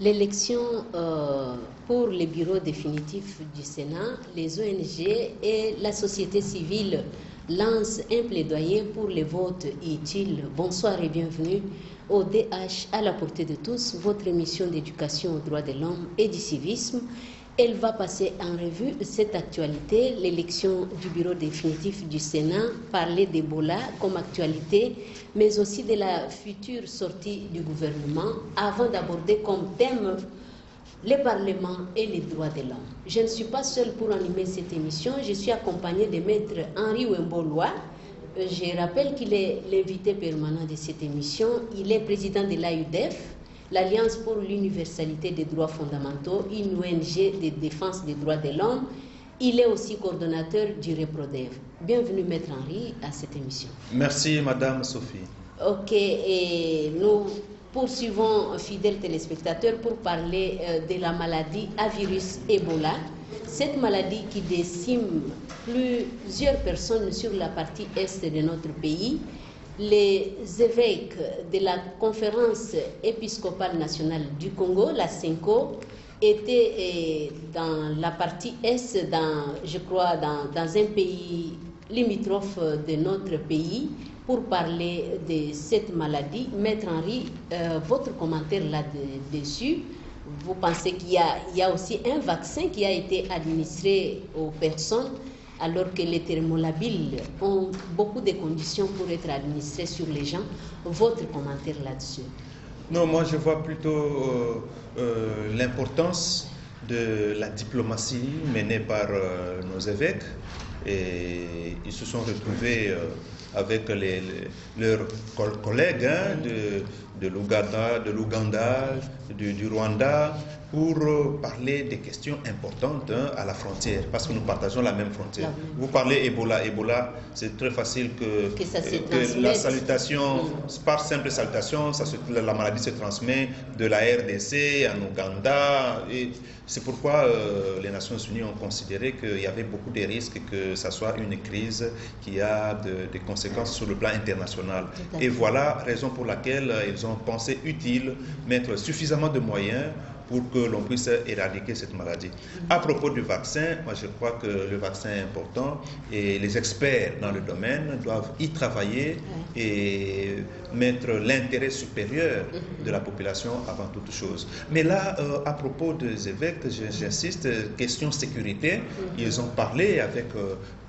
L'élection pour les bureaux définitifs du Sénat, les ONG et la société civile lancent un plaidoyer pour les votes utiles. Bonsoir et bienvenue au DH à la portée de tous, votre émission d'éducation aux droits de l'homme et du civisme. Elle va passer en revue cette actualité, l'élection du bureau définitif du Sénat, parler d'Ebola comme actualité, mais aussi de la future sortie du gouvernement, avant d'aborder comme thème les parlements et les droits de l'homme. Je ne suis pas seule pour animer cette émission, je suis accompagnée de maître Henri Wemboloa. Je rappelle qu'il est l'invité permanent de cette émission. Il est président de l'AUDEF, l'Alliance pour l'universalité des droits fondamentaux, une ONG de défense des droits de l'homme. Il est aussi coordonnateur du REPRODEV. Bienvenue, Maître Henri, à cette émission. Merci, Madame Sophie. Ok, et nous poursuivons, fidèles téléspectateurs, pour parler de la maladie à virus Ebola. Cette maladie qui décime plusieurs personnes sur la partie est de notre pays. Les évêques de la conférence épiscopale nationale du Congo, la CENCO, étaient dans la partie est, je crois, dans un pays limitrophe de notre pays pour parler de cette maladie. Maître Henri, votre commentaire là-dessus, vous pensez qu'il y a aussi un vaccin qui a été administré aux personnes alors que les thermolabiles ont beaucoup de conditions pour être administrés sur les gens. Votre commentaire là-dessus? Non, moi je vois plutôt l'importance de la diplomatie menée par nos évêques. Et ils se sont retrouvés avec leurs collègues de l'Ouganda, du Rwanda, pour parler des questions importantes à la frontière, parce que nous partageons la même frontière. Vous parlez Ebola. Ebola, c'est très facile que la salutation, par simple salutation, la maladie se transmet de la RDC en Ouganda. Et c'est pourquoi les Nations Unies ont considéré qu'il y avait beaucoup de risques que ça soit une crise qui a des conséquences sur le plan international. Et voilà la raison pour laquelle ils ont pensé utile mettre suffisamment de moyens pour que l'on puisse éradiquer cette maladie. À propos du vaccin, moi je crois que le vaccin est important et les experts dans le domaine doivent y travailler et mettre l'intérêt supérieur de la population avant toute chose. Mais là, à propos des évêques, j'insiste, question sécurité, ils ont parlé avec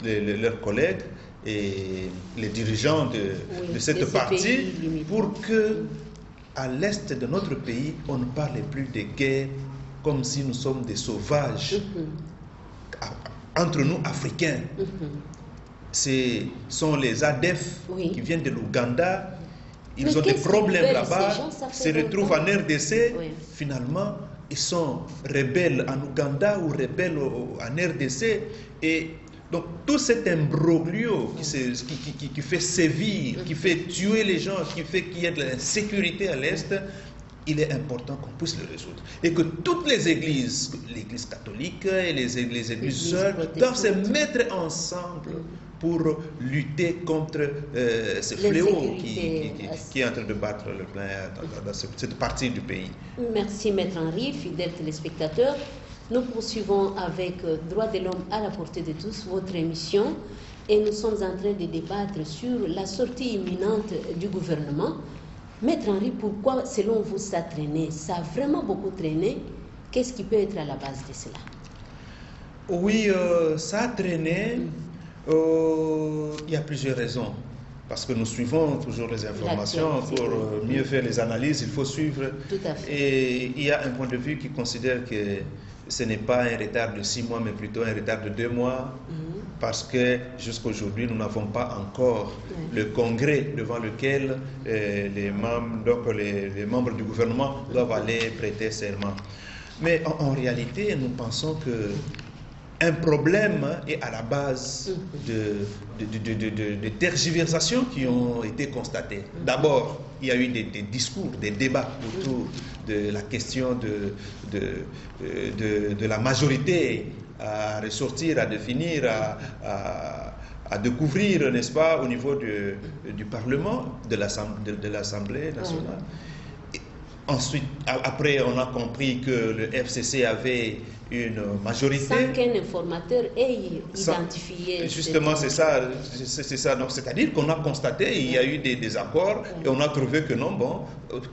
leurs collègues et les dirigeants de cette partie pour que à l'est de notre pays, on ne parle plus de guerre comme si nous sommes des sauvages entre nous, Africains. Ce sont les ADF qui viennent de l'Ouganda. Ils ont des problèmes là-bas, se retrouvent en RDC. Finalement, ils sont rebelles en Ouganda ou rebelles en RDC. Et donc tout cet imbroglio qui fait sévir, qui fait tuer les gens, qui fait qu'il y ait de l'insécurité à l'Est, il est important qu'on puisse le résoudre. Et que toutes les églises, l'église catholique et les églises sœurs, doivent se mettre ensemble pour lutter contre ce fléau qui est en train de battre le plein dans cette partie du pays. Merci Maître Henri, fidèles téléspectateurs. Nous poursuivons avec Droits de l'homme à la portée de tous, votre émission, et nous sommes en train de débattre sur la sortie imminente du gouvernement. Maître Henri, pourquoi, selon vous, ça a traîné? Ça a vraiment beaucoup traîné. Qu'est-ce qui peut être à la base de cela? Oui, ça a traîné. Il y a plusieurs raisons. Parce que nous suivons toujours les informations. Pour mieux faire les analyses, il faut suivre. Tout à fait. Et il y a un point de vue qui considère que ce n'est pas un retard de 6 mois, mais plutôt un retard de 2 mois, parce que jusqu'à aujourd'hui, nous n'avons pas encore le congrès devant lequel les membres du gouvernement doivent aller prêter serment. Mais en réalité, nous pensons que un problème est à la base de tergiversations qui ont été constatées. D'abord, il y a eu des discours, des débats autour de la question de la majorité à ressortir, à définir, à découvrir, n'est-ce pas, au niveau du Parlement, de l'Assemblée nationale. Ensuite, après, on a compris que le FCC avait une majorité. Sans qu'un informateur ait identifié. Justement, c'est ça. Donc, c'est-à-dire qu'on a constaté, il y a eu des accords, et on a trouvé que non, bon,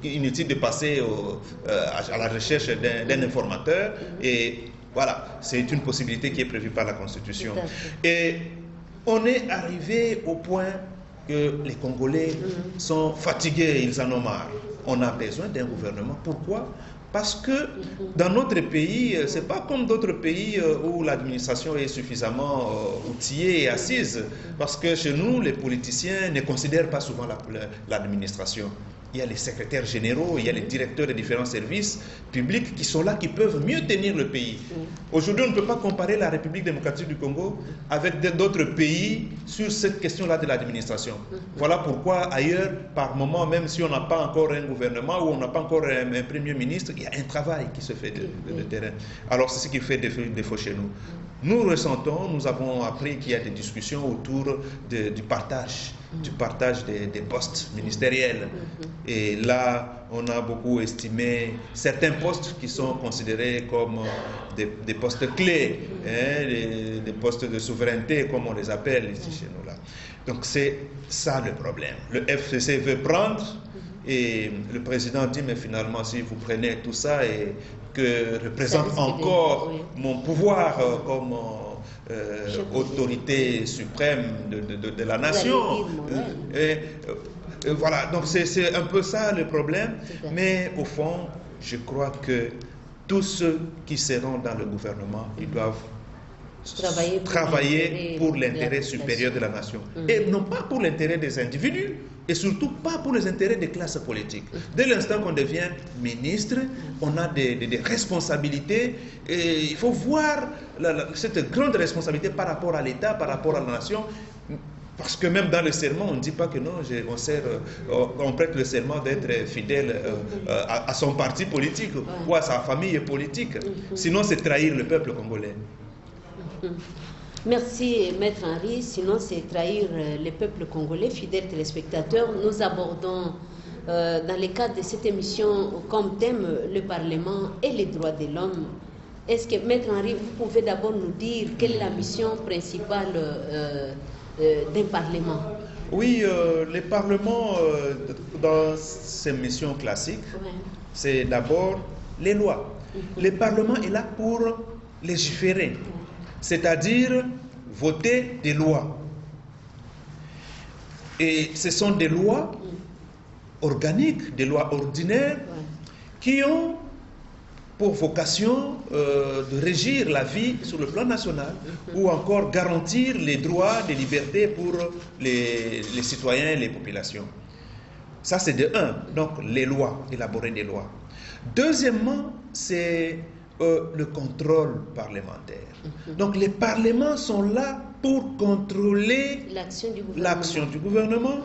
inutile de passer à la recherche d'un informateur. Et voilà, c'est une possibilité qui est prévue par la Constitution. Et on est arrivé au point que les Congolais sont fatigués, ils en ont marre. On a besoin d'un gouvernement. Pourquoi? Parce que dans notre pays, ce n'est pas comme d'autres pays où l'administration est suffisamment outillée et assise. Parce que chez nous, les politiciens ne considèrent pas souvent l'administration. Il y a les secrétaires généraux, il y a les directeurs des différents services publics qui sont là, qui peuvent mieux tenir le pays. Aujourd'hui, on ne peut pas comparer la République démocratique du Congo avec d'autres pays sur cette question-là de l'administration. Voilà pourquoi ailleurs, par moment, même si on n'a pas encore un gouvernement ou on n'a pas encore un premier ministre, il y a un travail qui se fait de terrain. Alors c'est ce qui fait défaut chez nous. Nous ressentons, nous avons appris qu'il y a des discussions autour du partage des postes ministériels. Et là, on a beaucoup estimé certains postes qui sont considérés comme des postes clés, hein, des postes de souveraineté, comme on les appelle ici chez nous là. Donc c'est ça le problème. Le FCC veut prendre, et le président dit, mais finalement, si vous prenez tout ça et que représente encore mon pouvoir comme autorité suprême de la nation. Voilà, donc c'est un peu ça le problème. Mais au fond, je crois que tous ceux qui seront dans le gouvernement, ils doivent travailler pour l'intérêt supérieur de la nation. Et non pas pour l'intérêt des individus, et surtout pas pour les intérêts des classes politiques. Dès l'instant qu'on devient ministre, on a des responsabilités, et il faut voir cette grande responsabilité par rapport à l'État, par rapport à la nation. Parce que même dans le serment, on ne dit pas que non, on prête le serment d'être fidèle à son parti politique ou à sa famille politique. Sinon, c'est trahir le peuple congolais. Merci, Maître Henri. Sinon, c'est trahir le peuple congolais. Fidèles téléspectateurs, nous abordons dans le cadre de cette émission comme thème le Parlement et les droits de l'homme. Est-ce que, Maître Henri, vous pouvez d'abord nous dire quelle est la mission principale d'un Parlement? Oui, les parlements, dans ces missions classiques, c'est d'abord les lois. Le Parlement est là pour légiférer, c'est-à-dire voter des lois. Et ce sont des lois organiques, des lois ordinaires, qui ont pour vocation de régir la vie sur le plan national ou encore garantir les droits, les libertés pour les citoyens et les populations. Ça, c'est de un, donc les lois, élaborer des lois. Deuxièmement, c'est le contrôle parlementaire. Donc les parlements sont là pour contrôler l'action du gouvernement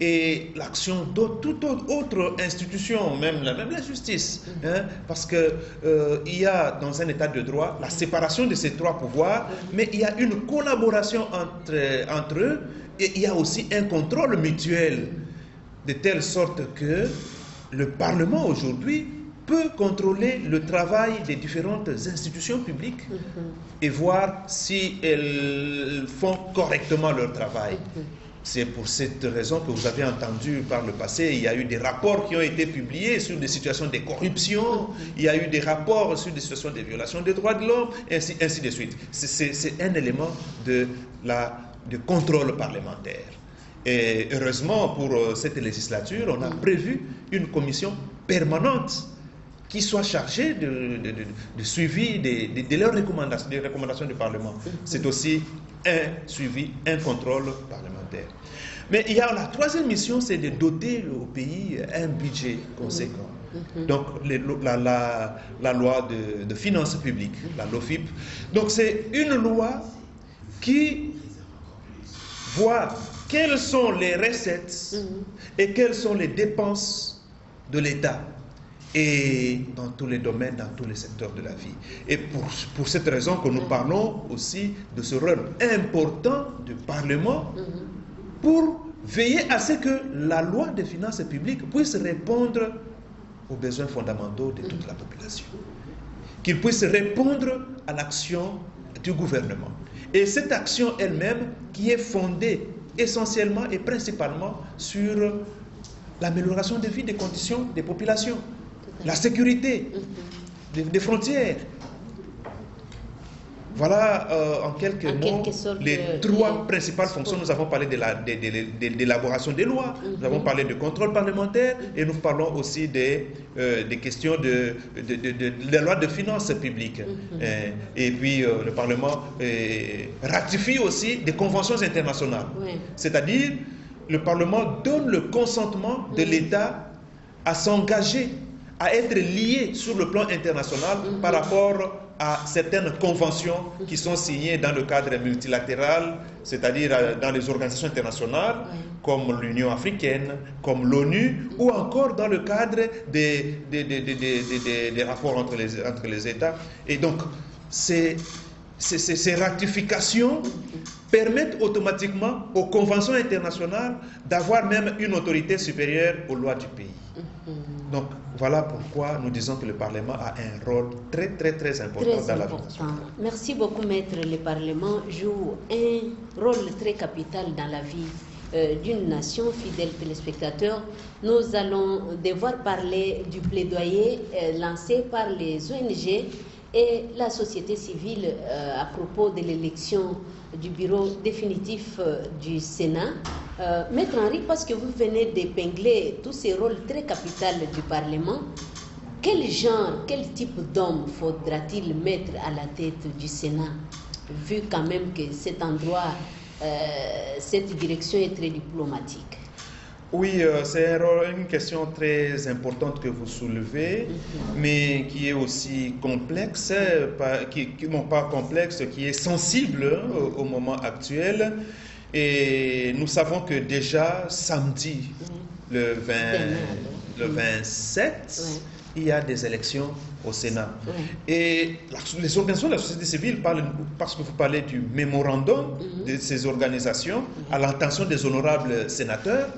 et l'action de toute autre institution, même la justice. Parce qu'il y a dans un état de droit la séparation de ces trois pouvoirs, mais il y a une collaboration entre eux et il y a aussi un contrôle mutuel, de telle sorte que le Parlement aujourd'hui peut contrôler le travail des différentes institutions publiques et voir si elles font correctement leur travail. C'est pour cette raison que vous avez entendu par le passé, il y a eu des rapports qui ont été publiés sur des situations de corruption, il y a eu des rapports sur des situations de violation des droits de l'homme, ainsi de suite. C'est un élément de contrôle parlementaire. Et heureusement, pour cette législature, on a prévu une commission permanente qui soit chargée de suivi de leurs recommandations, des recommandations du Parlement. C'est aussi un suivi, un contrôle parlementaire. Mais il y a la troisième mission, c'est de doter au pays un budget conséquent. Donc la loi de finances publiques, la LOFIP. Donc c'est une loi qui voit quelles sont les recettes et quelles sont les dépenses de l'État. Et dans tous les domaines, dans tous les secteurs de la vie. Et pour cette raison que nous parlons aussi de ce rôle important du Parlement pour veiller à ce que la loi des finances publiques puisse répondre aux besoins fondamentaux de toute la population, qu'il puisse répondre à l'action du gouvernement. Et cette action elle-même qui est fondée essentiellement et principalement sur l'amélioration de vie des conditions des populations, la sécurité des frontières. Voilà en quelques mots les trois principales fonctions. Nous avons parlé de l'élaboration des lois, nous avons parlé de contrôle parlementaire et nous parlons aussi des questions de la loi de finances publiques. Et puis le Parlement ratifie aussi des conventions internationales. C'est-à-dire le Parlement donne le consentement de l'État à s'engager, à être lié sur le plan international par rapport à certaines conventions qui sont signées dans le cadre multilatéral, c'est-à-dire dans les organisations internationales, comme l'Union africaine, comme l'ONU, ou encore dans le cadre des rapports entre les États. Et donc, ces ratifications permettent automatiquement aux conventions internationales d'avoir même une autorité supérieure aux lois du pays. Donc, voilà pourquoi nous disons que le Parlement a un rôle très important dans la vie nationale. Merci beaucoup, Maître. Le Parlement joue un rôle très capital dans la vie d'une nation. Fidèles téléspectateurs, nous allons devoir parler du plaidoyer lancé par les ONG et la société civile à propos de l'élection du bureau définitif du Sénat. Maître Henri, parce que vous venez d'épingler tous ces rôles très capitaux du Parlement, quel genre, quel type d'homme faudra-t-il mettre à la tête du Sénat, vu quand même que cet endroit, cette direction est très diplomatique? Oui, c'est une question très importante que vous soulevez, mais qui est aussi complexe, non pas complexe, qui est sensible au moment actuel. Et nous savons que déjà samedi, le 27, il y a des élections au Sénat. Et les organisations de la société civile parlent, parce que vous parlez du mémorandum de ces organisations, à l'intention des honorables sénateurs,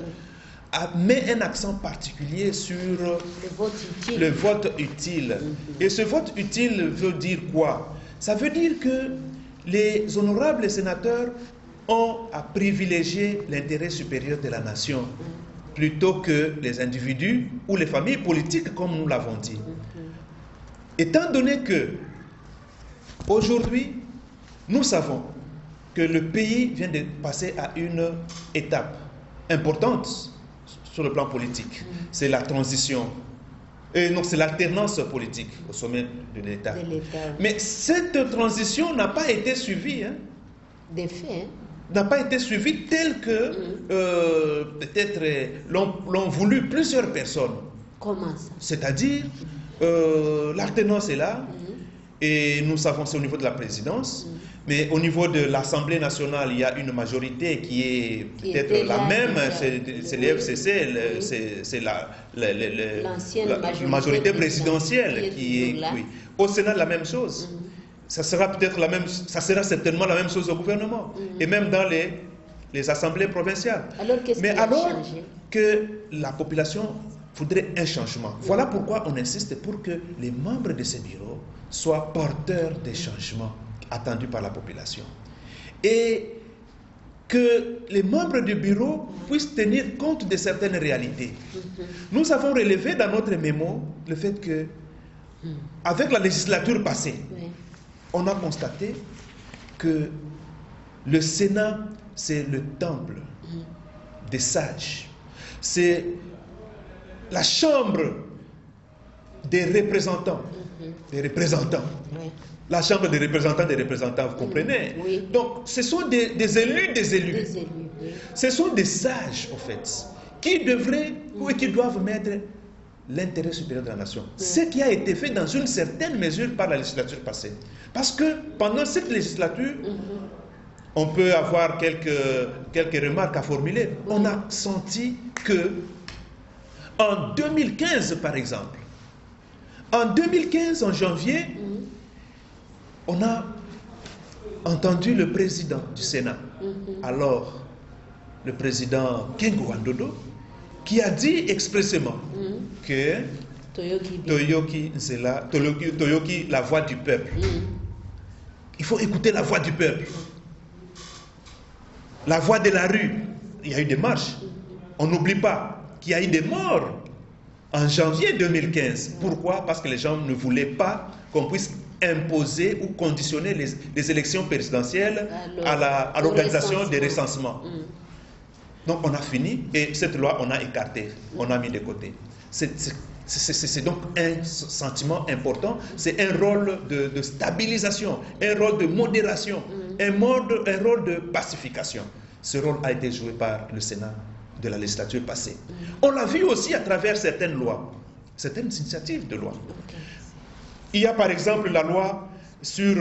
met un accent particulier sur le vote utile. Et ce vote utile veut dire quoi? Ça veut dire que les honorables sénateurs ont à privilégier l'intérêt supérieur de la nation plutôt que les individus ou les familles politiques, comme nous l'avons dit. Étant donné que aujourd'hui, nous savons que le pays vient de passer à une étape importante sur le plan politique, c'est la transition. Non, c'est l'alternance politique au sommet de l'État. Mais cette transition n'a pas été suivie. Des faits. N'a pas été suivie telle que peut-être l'ont voulu plusieurs personnes. Comment ça? C'est-à-dire, l'alternance est là, et nous savons c'est au niveau de la présidence. Mais au niveau de l'Assemblée nationale, il y a une majorité qui est peut-être la même, c'est l'FCC, c'est la majorité présidentielle qui est. Oui. Au Sénat, la même chose. Ça sera certainement la même chose au gouvernement, et même dans les assemblées provinciales. Alors, alors que la population voudrait un changement. Voilà pourquoi on insiste pour que les membres de ce bureau soient porteurs des changements attendus par la population. Et que les membres du bureau puissent tenir compte de certaines réalités. Nous avons relevé dans notre mémo le fait que, avec la législature passée, on a constaté que le Sénat, c'est le temple des sages. C'est la chambre des représentants. La chambre des représentants, vous comprenez? Donc, ce sont des élus. Ce sont des sages, en fait, qui devraient ou qui doivent mettre l'intérêt supérieur de la nation. Ce qui a été fait dans une certaine mesure par la législature passée. Parce que pendant cette législature, on peut avoir quelques remarques à formuler. On a senti que, en 2015, par exemple, en janvier, on a entendu le président du Sénat, alors le président Kingu Wandodo, qui a dit expressément que Toyoki Nzela, Toyoki, la voix du peuple. Il faut écouter la voix du peuple. La voix de la rue. Il y a eu des marches. On n'oublie pas qu'il y a eu des morts en janvier 2015. Pourquoi? Parce que les gens ne voulaient pas qu'on puisse imposer ou conditionner les élections présidentielles à l'organisation des recensements. Donc on a fini et cette loi on a écarté, on a mis de côté. C'est donc un sentiment important, c'est un rôle de stabilisation, un rôle de modération, un rôle de pacification. Ce rôle a été joué par le Sénat de la législature passée. On l'a vu aussi à travers certaines lois, certaines initiatives de loi. Il y a par exemple la loi sur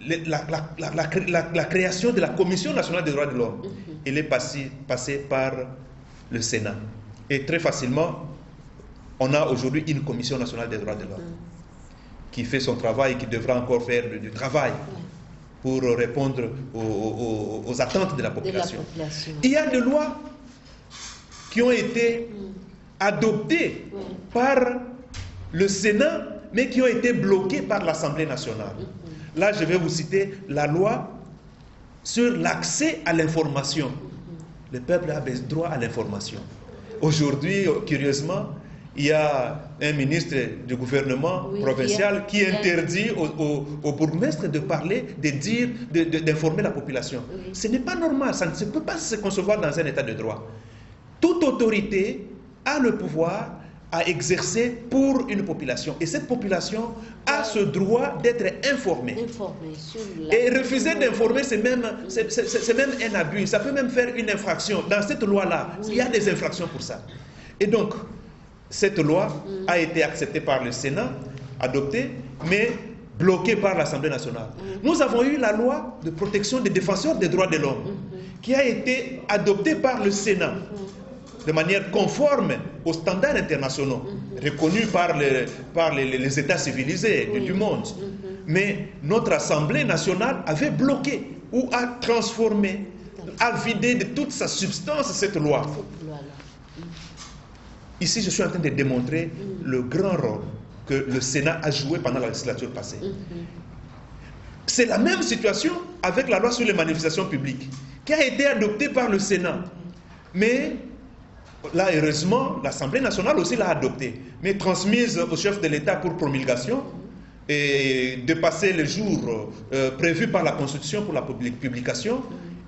la création de la Commission nationale des droits de l'homme. Elle est passée par le Sénat. Et très facilement, on a aujourd'hui une Commission nationale des droits de l'homme qui fait son travail et qui devra encore faire du travail pour répondre aux attentes de la population. Il y a des lois qui ont été adoptées par le Sénat, mais qui ont été bloquées par l'Assemblée nationale. Là, je vais vous citer la loi sur l'accès à l'information. Le peuple a droit à l'information. Aujourd'hui, curieusement, il y a un ministre du gouvernement provincial qui interdit au bourgmestre de parler, d'informer la population. Ce n'est pas normal, ça ne peut pas se concevoir dans un état de droit. Toute autorité a le pouvoir à exercer pour une population. Et cette population a ce droit d'être informée. Et refuser d'informer, c'est même un abus. Ça peut même faire une infraction. Dans cette loi-là, il y a des infractions pour ça. Et donc, cette loi a été acceptée par le Sénat, adoptée, mais bloquée par l'Assemblée nationale. Nous avons eu la loi de protection des défenseurs des droits de l'homme, qui a été adoptée par le Sénat, de manière conforme aux standards internationaux, reconnus par les États civilisés du monde. Mais notre Assemblée nationale avait bloqué ou a transformé, a vidé de toute sa substance cette loi. Ici, je suis en train de démontrer le grand rôle que le Sénat a joué pendant la législature passée. C'est la même situation avec la loi sur les manifestations publiques, qui a été adoptée par le Sénat. Mais là, heureusement, l'Assemblée nationale aussi l'a adoptée, mais transmise au chef de l'État pour promulgation et dépasser les jours prévus par la Constitution pour la publication.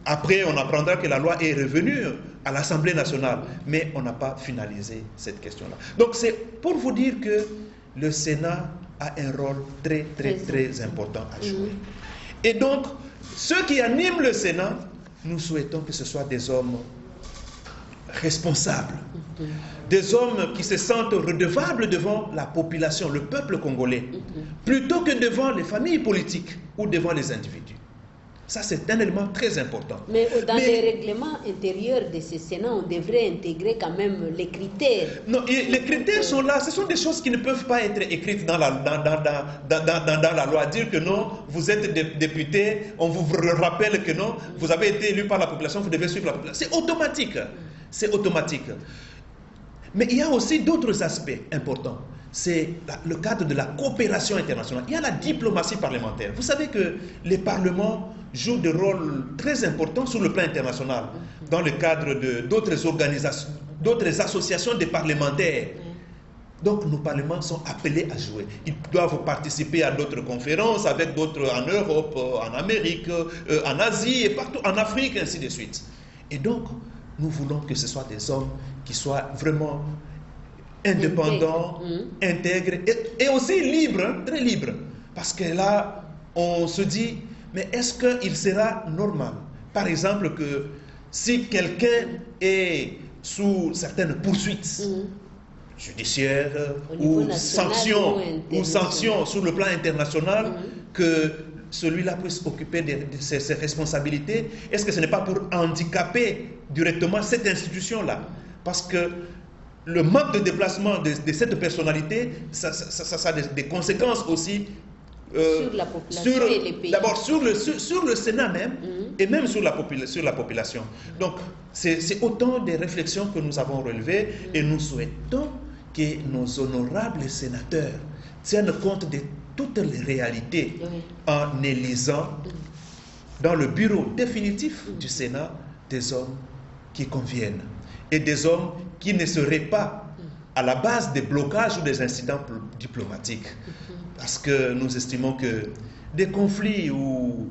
Après, on apprendra que la loi est revenue à l'Assemblée nationale, mais on n'a pas finalisé cette question-là. Donc, c'est pour vous dire que le Sénat a un rôle très, très, très important à jouer. Et donc, ceux qui animent le Sénat, nous souhaitons que ce soient des hommes responsables, des hommes qui se sentent redevables devant la population, le peuple congolais, plutôt que devant les familles politiques ou devant les individus. Ça, c'est un élément très important. Mais dans les règlements intérieurs de ce Sénat, on devrait intégrer quand même les critères. Non, les critères sont là. Ce sont des choses qui ne peuvent pas être écrites dans la loi. Dire que non, vous êtes député, on vous rappelle que non, vous avez été élu par la population, vous devez suivre la population. C'est automatique. C'est automatique. Mais il y a aussi d'autres aspects importants. C'est le cadre de la coopération internationale. Il y a la diplomatie parlementaire. Vous savez que les parlements jouent des rôles très importants sur le plan international, dans le cadre d'autres organisations, d'autres associations de parlementaires. Donc nos parlements sont appelés à jouer. Ils doivent participer à d'autres conférences avec d'autres en Europe, en Amérique, en Asie et partout, en Afrique, ainsi de suite. Et donc, nous voulons que ce soit des hommes qui soient vraiment indépendants, intègres et aussi libres, très libres. Parce que là, on se dit, mais est-ce qu'il sera normal, par exemple, que si quelqu'un est sous certaines poursuites judiciaires ou sanctions sur le plan international, que celui-là puisse occuper de ses responsabilités? Est-ce que ce n'est pas pour handicaper directement cette institution-là? Parce que le manque de déplacement de cette personnalité, ça a des conséquences aussi sur la population et les pays. D'abord sur le Sénat même, et même sur la population. Donc, c'est autant des réflexions que nous avons relevées et nous souhaitons que nos honorables sénateurs tiennent compte de toutes les réalités en élisant dans le bureau définitif du Sénat des hommes qui conviennent et des hommes qui ne seraient pas à la base des blocages ou des incidents diplomatiques. Parce que nous estimons que des conflits ou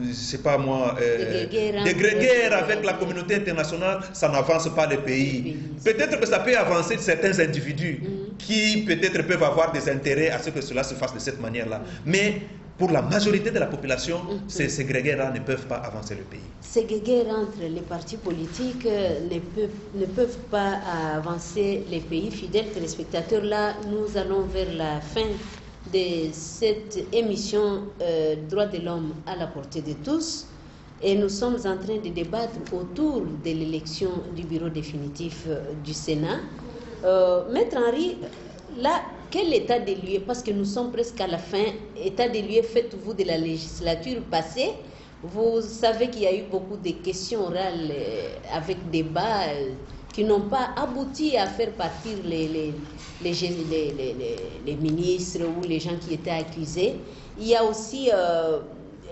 je sais pas moi, des guerres avec la communauté internationale, ça n'avance pas le pays. Peut-être que ça peut avancer certains individus qui peut-être peuvent avoir des intérêts à ce que cela se fasse de cette manière-là. Mais pour la majorité de la population, ces guerres-là ne peuvent pas avancer le pays. Ces guerres entre les partis politiques ne peuvent pas avancer les pays. Fidèles téléspectateurs, là, nous allons vers la fin de cette émission Droits de l'homme à la portée de tous. Et nous sommes en train de débattre autour de l'élection du bureau définitif du Sénat. Maître Henri, là, quel état des lieux, parce que nous sommes presque à la fin, état des lieux faites-vous de la législature passée? Vous savez qu'il y a eu beaucoup de questions orales avec débat qui n'ont pas abouti à faire partir les ministres ou les gens qui étaient accusés. Il y a aussi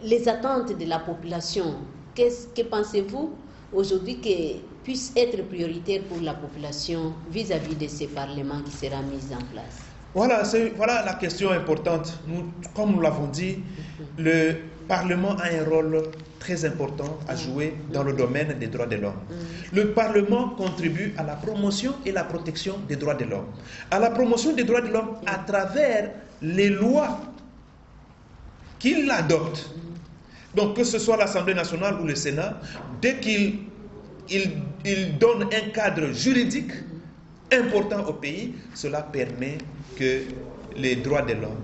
les attentes de la population. Que pensez-vous aujourd'hui que puisse être prioritaire pour la population vis-à-vis de ce Parlement qui sera mis en place? Voilà la question importante. Comme nous l'avons dit, le Parlement a un rôle très important à jouer dans le domaine des droits de l'homme. Le Parlement contribue à la promotion et la protection des droits de l'homme. À la promotion des droits de l'homme à travers les lois qu'il adopte. Donc que ce soit l'Assemblée nationale ou le Sénat, dès qu'il donne un cadre juridique important au pays, cela permet que les droits de l'homme,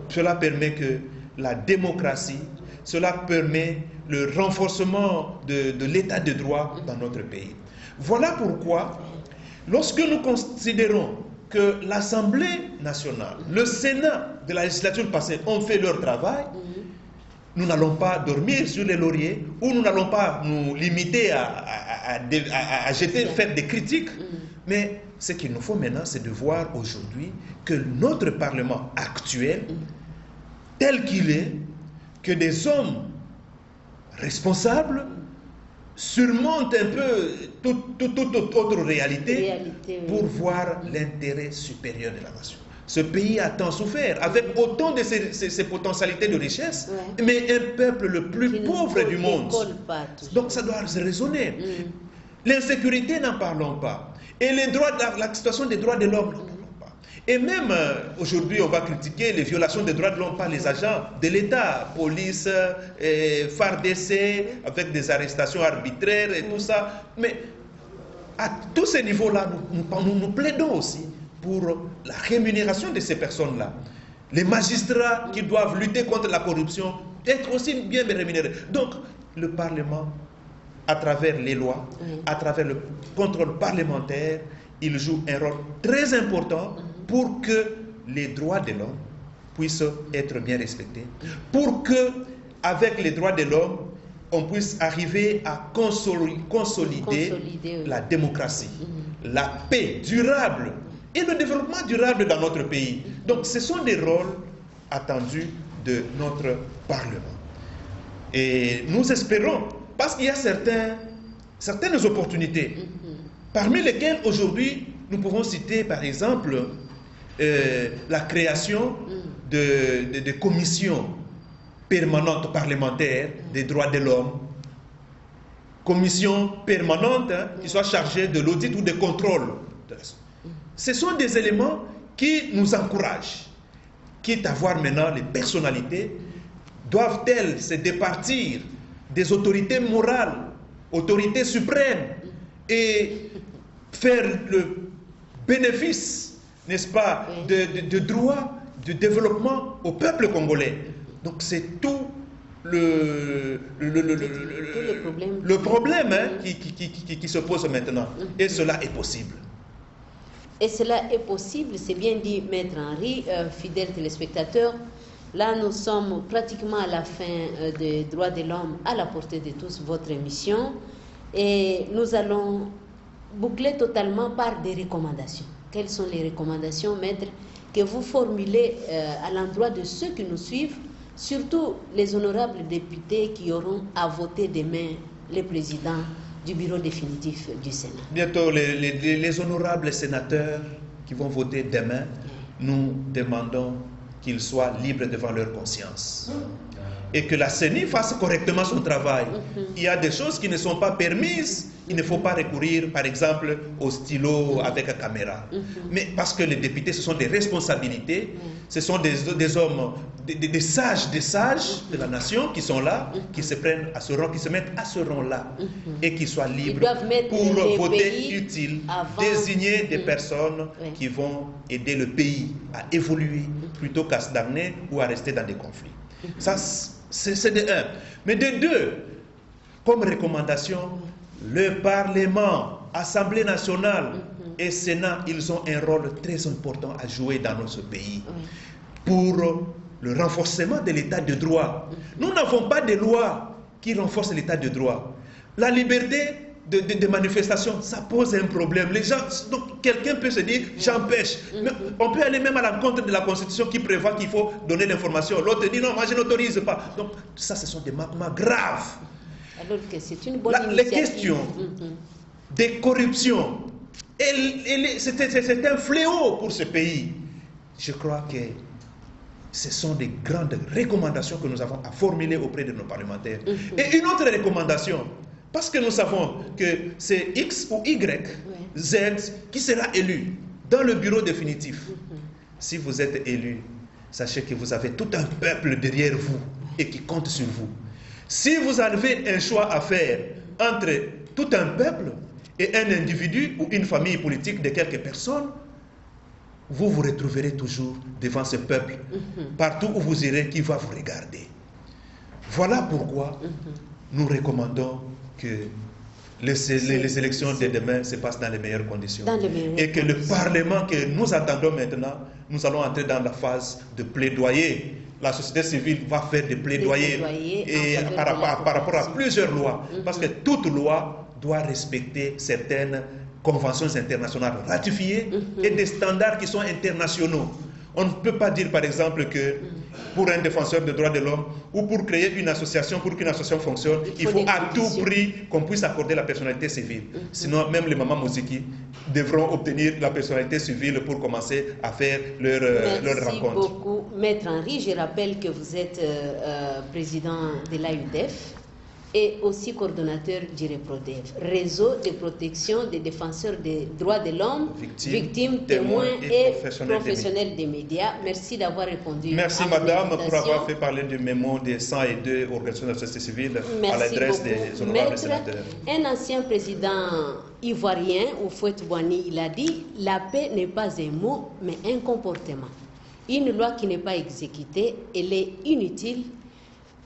cela permet que la démocratie, cela permet le renforcement de l'état de droit dans notre pays. Voilà pourquoi, lorsque nous considérons que l'Assemblée nationale, le Sénat de la législature passée ont fait leur travail, nous n'allons pas dormir sur les lauriers ou nous n'allons pas nous limiter à faire des critiques. Mais ce qu'il nous faut maintenant, c'est de voir aujourd'hui que notre Parlement actuel, tel qu'il est, que des hommes responsables surmontent un peu toute autre réalité pour voir l'intérêt supérieur de la nation. Ce pays a tant souffert, avec autant de ses potentialités de richesse, mais un peuple le plus pauvre du monde. Donc ça doit se raisonner. L'insécurité, n'en parlons pas. Et la situation des droits de l'homme, n'en parlons pas. Et même aujourd'hui, on va critiquer les violations des droits de l'homme par les agents de l'État, police, FARDC, avec des arrestations arbitraires et tout ça. Mais à tous ces niveaux-là, nous plaidons aussi pour la rémunération de ces personnes-là. Les magistrats qui doivent lutter contre la corruption, être aussi bien rémunérés. Donc, le Parlement, à travers les lois, à travers le contrôle parlementaire, il joue un rôle très important pour que les droits de l'homme puissent être bien respectés, pour que, avec les droits de l'homme, on puisse arriver à consolider la démocratie, la paix durable et le développement durable dans notre pays. Donc ce sont des rôles attendus de notre Parlement. Et nous espérons, parce qu'il y a certaines opportunités, parmi lesquelles aujourd'hui nous pouvons citer par exemple la création de commissions permanentes parlementaires des droits de l'homme, commissions permanentes qui soient chargées de l'audit ou de contrôle. Ce sont des éléments qui nous encouragent. Quitte à voir maintenant les personnalités, doivent-elles se départir des autorités morales, autorités suprêmes, et faire le bénéfice, n'est-ce pas, de droits de développement au peuple congolais. Donc c'est tout le problème qui se pose maintenant. Et cela est possible. Et cela est possible, c'est bien dit, Maître Henri, fidèles téléspectateurs. Là, nous sommes pratiquement à la fin des droits de l'homme à la portée de tous, votre émission. Et nous allons boucler totalement par des recommandations. Quelles sont les recommandations, maître, que vous formulez à l'endroit de ceux qui nous suivent, surtout les honorables députés qui auront à voter demain les présidents du bureau définitif du Sénat? Bientôt, les honorables sénateurs qui vont voter demain, nous demandons qu'ils soient libres devant leur conscience. Et que la CENI fasse correctement son travail. Il y a des choses qui ne sont pas permises. Il ne faut pas recourir, par exemple, au stylo avec la caméra. Mais parce que les députés, ce sont des responsabilités. Ce sont des hommes, des sages de la nation qui sont là, qui se prennent à ce rang, qui se mettent à ce rang-là. Et qui soient libres pour voter utile, désigner des personnes qui vont aider le pays à évoluer plutôt qu'à se damner ou à rester dans des conflits. Ça, c'est de un. Mais de deux, comme recommandation, le Parlement, Assemblée nationale et Sénat, ils ont un rôle très important à jouer dans notre pays pour le renforcement de l'état de droit. Nous n'avons pas de loi qui renforce l'état de droit. La liberté de manifestation, ça pose un problème. Les gens, donc quelqu'un peut se dire, j'empêche. Mais on peut aller même à l'encontre de la Constitution qui prévoit qu'il faut donner l'information. L'autre dit, non, moi je n'autorise pas. Donc ça, ce sont des manquements graves. Alors que c'est une bonne initiative. Les questions des corruptions, c'est un fléau pour ce pays. Je crois que ce sont des grandes recommandations que nous avons à formuler auprès de nos parlementaires. Et une autre recommandation, parce que nous savons que c'est X ou Y, Z qui sera élu dans le bureau définitif. Si vous êtes élu, sachez que vous avez tout un peuple derrière vous et qui compte sur vous. Si vous avez un choix à faire entre tout un peuple et un individu ou une famille politique de quelques personnes, vous vous retrouverez toujours devant ce peuple, partout où vous irez, qui va vous regarder. Voilà pourquoi nous recommandons que les élections de demain se passent dans les meilleures conditions. Et que le Parlement que nous attendons maintenant, nous allons entrer dans la phase de plaidoyer. La société civile va faire des plaidoyers par rapport à plusieurs lois. Parce que toute loi doit respecter certaines conventions internationales ratifiées et des standards qui sont internationaux. On ne peut pas dire par exemple que pour un défenseur des droits de l'homme ou pour créer une association, pour qu'une association fonctionne, il faut à tout prix qu'on puisse accorder la personnalité civile. Sinon, même les mamans Moziki devront obtenir la personnalité civile pour commencer à faire leur rencontre. Merci beaucoup, Maître Henri. Je rappelle que vous êtes président de l'AUDEF et aussi coordonnateur du REPRODEF, réseau de protection des défenseurs des droits de l'homme, victimes, témoins et professionnels des médias. Merci d'avoir répondu. Merci madame pour avoir fait parler du mémo des 102 organisations de la société civile à l'adresse des honorables sénateurs. Un ancien président ivoirien, Houphouët Boigny, il a dit « La paix n'est pas un mot, mais un comportement. Une loi qui n'est pas exécutée, elle est inutile. »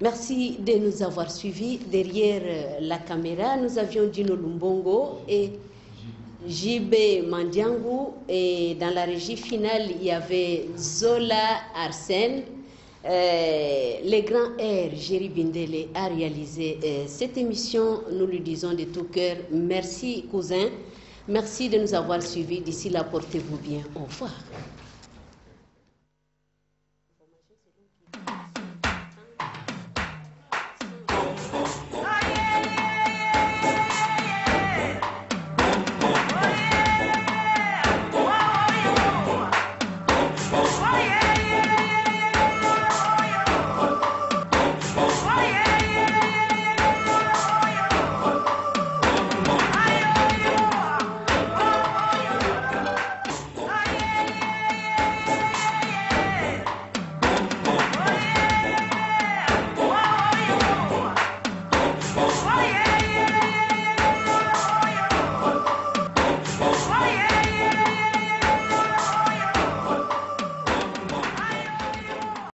Merci de nous avoir suivis. Derrière la caméra, nous avions Dino Lumbongo et JB Mandiangou. Et dans la régie finale, il y avait Zola Arsène. Les grands airs, Jerry Bindele a réalisé cette émission. Nous lui disons de tout cœur merci, cousin. Merci de nous avoir suivis. D'ici là, portez-vous bien. Au revoir.